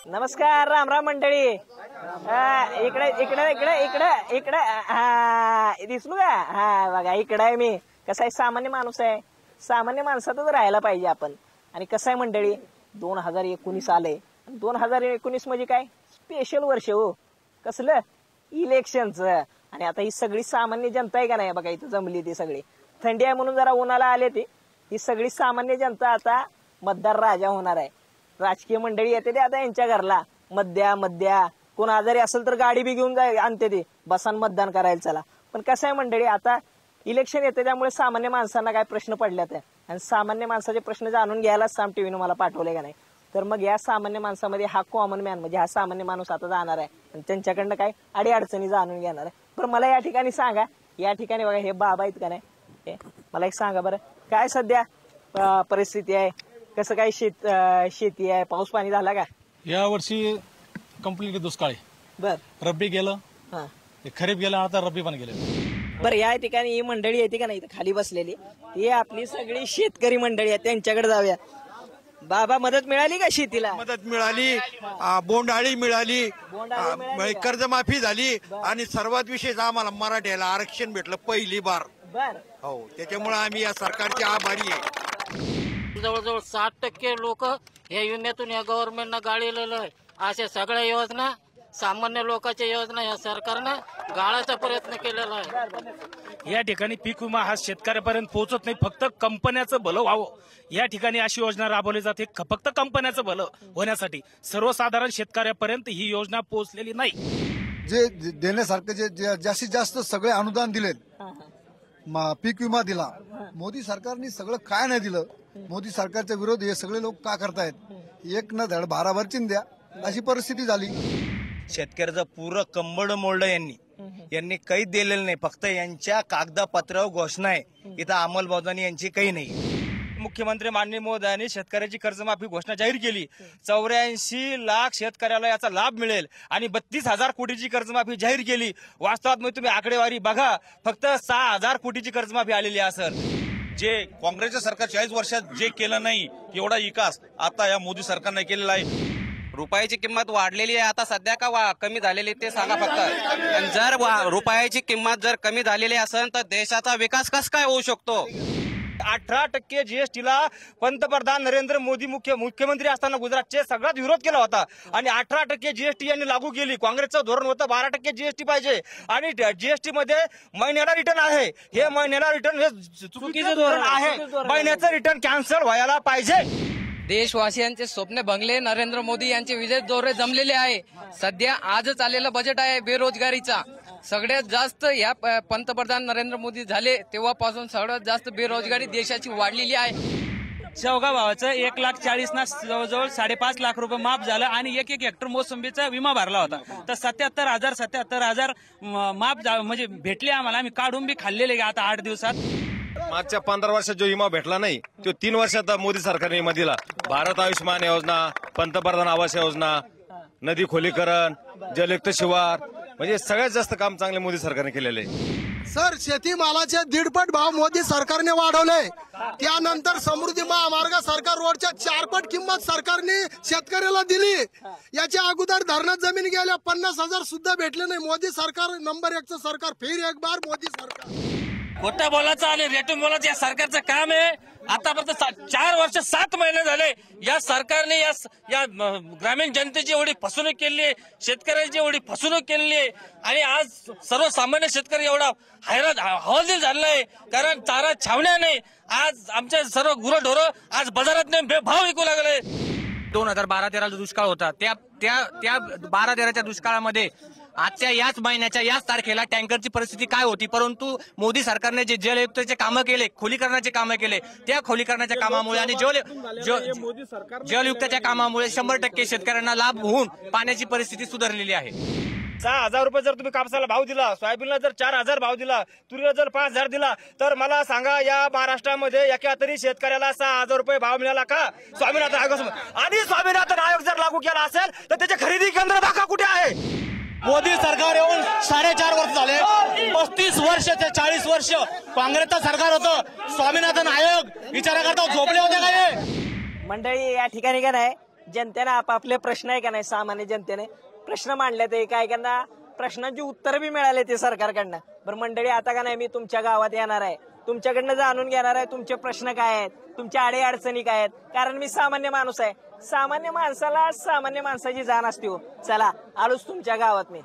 नमस्कार, राम राम मंडळी. इकडे इकडे इकडे इकडे इकडे दिसलो का? हा बघा, इकडे आहे मी. कसं आहे, सामान्य माणूस आहे. सामान्य माणसातच राहायला पाहिजे आपण. आणि कसं आहे मंडळी, 2019 आले. 2019 म्हणजे काय, स्पेशल वर्ष हो. कसलं, इलेक्शनचं. आणि आता ही सगळी सामान्य जनता आहे का नाही, बघा इथं जमली ती सगळी. थंडी आहे म्हणून जरा उन्हाला आले ती. ही सगळी सामान्य जनता आता मतदार राजा होणार आहे. राजकीय मंडळी येते ते आता यांच्या घरला, मध्या कोण आजारी असेल तर गाडी बी घेऊन आणते ते, बसान मतदान करायला चला. पण कसं आहे मंडळी, आता इलेक्शन येते त्यामुळे सामान्य माणसांना काय प्रश्न पडल्यात आणि सामान्य माणसाचे प्रश्न जाणून घ्यायला साम टीव्हीनं मला पाठवले का नाही. तर मग या सामान्य माणसामध्ये हा कॉमन मॅन म्हणजे हा सामान्य माणूस आता जाणार आहे आणि त्यांच्याकडनं काय अडीअडचणी जाणून घेणार आहे. पण मला या ठिकाणी सांगा, या ठिकाणी बघा हे बाबा आहेत का नाही, मला एक सांगा बरं, काय सध्या परिस्थिती आहे, कसं काय शेती आहे, पाऊस पाणी झाला का? या वर्षी कम्प्लीट दुष्काळ आहे. बर, रब्बी गेलं, खरीप गेलं, आता रब्बी पण गेलं. बरं, या ठिकाणी ही मंडळी येते का नाही खाली बसलेली, ही आपली सगळी शेतकरी मंडळी आहे. त्यांच्याकडे जाऊया. बाबा, मदत मिळाली का शेतीला? मदत मिळाली, बोंडाळी मिळाली, कर्जमाफी झाली आणि सर्वात विशेष आम्हाला मराठ्याला आरक्षण भेटलं पहिली बार. बर, हो, त्याच्यामुळे आम्ही या सरकारचे आभारी आहे. जवळजवळ 60% लोक या योजनेतून या गव्हर्नमेंटनं गाळलेलं आहे. अशा सगळ्या योजना, सामान्य लोकांच्या योजना या सरकारनं गाळायचा प्रयत्न केलेला आहे. या ठिकाणी पीक विमा हा शेतकऱ्यापर्यंत पोहोचत नाही, फक्त कंपन्याचं भलं व्हावं या ठिकाणी अशी योजना राबवली जाते. फक्त कंपन्याचं भलं होण्यासाठी सर्वसाधारण शेतकऱ्यापर्यंत ही योजना पोहोचलेली नाही. जे देण्यासारखं जे जास्तीत जास्त सगळे अनुदान दिले, पीक विमा दिला, मोदी सरकारने सगळं काय नाही दिलं. मोदी सरकारच्या विरोध हे सगळे लोक का करतायत, एक न धड भाराभर चिंध्या अशी परिस्थिती झाली. शेतकऱ्याचं पुरं कंबड मोडलं यांनी काहीच दिलेलं नाही. फक्त यांच्या कागदपत्रावर घोषणा आहे, इथं अंमलबजावणी यांची काही नाही. मुख्यमंत्री माननीय मोदयांनी शेतकऱ्याची कर्जमाफी घोषणा जाहीर केली. 84 लाख शेतकऱ्याला याचा लाभ मिळेल आणि 32,000 कोटीची कर्जमाफी जाहीर केली. वास्तवात तुम्ही आकडेवारी बघा, फक्त 6,000 कोटीची कर्जमाफी आलेली असेल. जे काँग्रेसच्या सरकार 40 वर्षात जे केलं नाही एवढा विकास आता या मोदी सरकारने केलेला आहे. रुपयाची किंमत वाढलेली आहे आता सध्या का कमी झालेली ते सांगा फक्त. आणि जर रुपयाची किंमत जर कमी झालेली असेल तर देशाचा विकास कसा काय होऊ शकतो? 18% जीएसटीला पंतप्रधान नरेंद्र मोदी मुख्यमंत्री असताना गुजरातचे सगळ्यात विरोध केला होता आणि 18% जीएसटी यांनी लागू केली. काँग्रेसचं धोरण होतं 12% जीएसटी पाहिजे आणि जीएसटी मध्ये महिन्याला रिटर्न आहे. हे महिन्याला रिटर्न हे चुकीचं धोरण आहे. महिन्याचं रिटर्न कॅन्सल व्हायला पाहिजे. देशवासियांचे स्वप्न बंगले नरेंद्र मोदी यांचे विजय दौरे जमलेले आहे. सध्या आजच आलेलं बजेट आहे बेरोजगारीचा. सगळ्यात जास्त या पंतप्रधान नरेंद्र मोदी झाले तेव्हापासून सगळ्यात जास्त बेरोजगारी देशाची वाढलेली आहे. शेवगा भावाचं 1,40,000 ना जवळजवळ 5.5 लाख रुपये माफ झालं आणि एक हेक्टर मोसंबीचा विमा भरला होता. तर 77,000 माफ म्हणजे भेटले आम्हाला. आम्ही काढून बी खाल्लेले आता 8 दिवसात. मागच्या 15 वर्षात जो विमा भेटला नाही तो 3 वर्षात मोदी सरकारने विमा दिला. भारत आयुष्यमान योजना, पंतप्रधान आवास योजना, नदी खोलीकरण, जलयुक्त शिवार, म्हणजे सगळ्यात जास्त काम चांगले मोदी सरकारने केलेले आहे. सर, शेतीमालाचे 1.5 भाव मोदी सरकारने वाढवले. त्यानंतर समृद्धी महामार्ग सरकार रोडच्या 4 पट किंमत सरकारने शेतकऱ्याला दिली. याच्या अगोदर धरणात जमीन गेल्या 50,000 सुद्धा भेटले नाही. मोदी सरकार नंबर 1चं सरकार, फिर एक बार मोदी सरकार. खोटं बोलायचं आणि रेटून बोलायचं या सरकारचं काम आहे. आतापर्यंत 4 वर्ष 7 महिने झाले या सरकारने या ग्रामीण जनतेची एवढी फसवणूक केली आहे, शेतकऱ्यांची एवढी फसवणूक केलेली आहे आणि आज सर्वसामान्य शेतकरी एवढा हैराण हवालदिल झालेला आहे. कारण चारा छावण्या नाही. आज आमच्या सर्व गुरंढोरं आज बाजारात भाव विकू लागले. 2012-13 दुष्काळ होता. त्या 12-13च्या दुष्काळामध्ये आजच्या याच महिन्याच्या याच तारखेला टँकरची परिस्थिती काय होती. परंतु मोदी सरकारने जे जलयुक्तचे कामं केले, खोलीकरणाचे कामं केले, त्या खोलीकरणाच्या कामामुळे आणि जलयुक्तच्या कामामुळे 100% शेतकऱ्यांना लाभ होऊन पाण्याची परिस्थिती सुधारलेली आहे. 6,000 रुपये जर तुम्ही कापसाला भाव दिला, सोयाबीनला जर 4,000 भाव दिला, तुरीला जर 5,000 दिला, तर मला सांगा या महाराष्ट्रामध्ये एका तरी शेतकऱ्याला 6,000 रुपये भाव मिळाला का? स्वामीनाथन आयोग आणि स्वामीनाथन आयोग जर लागू केला असेल तर त्याचे खरेदी केंद्र दाखवा कुठे आहे? मोदी सरकार येऊन 4.5 वर्ष झाले. 35 वर्ष ते 40 वर्ष काँग्रेसचं सरकार होतं. स्वामीनाथन आयोग विचारा करता झोपले होते काय? मंडळी या ठिकाणी का नाही जनतेने आपापले प्रश्न आहे का नाही सामान्य जनतेने प्रश्न मांडले ते काय त्यांना प्रश्नांची उत्तर बी मिळाले ते सरकारकडनं. बरं मंडळी आता का नाही मी तुमच्या गावात येणार आहे तुमच्याकडनं जाणून घेणार आहे तुमचे प्रश्न काय आहेत तुमच्या अडी अडचणी काय आहेत कारण मी सामान्य माणूस आहे. सामान्य माणसाला सामान्य माणसाची जाण असते हो. चला आलोच तुमच्या गावात मी.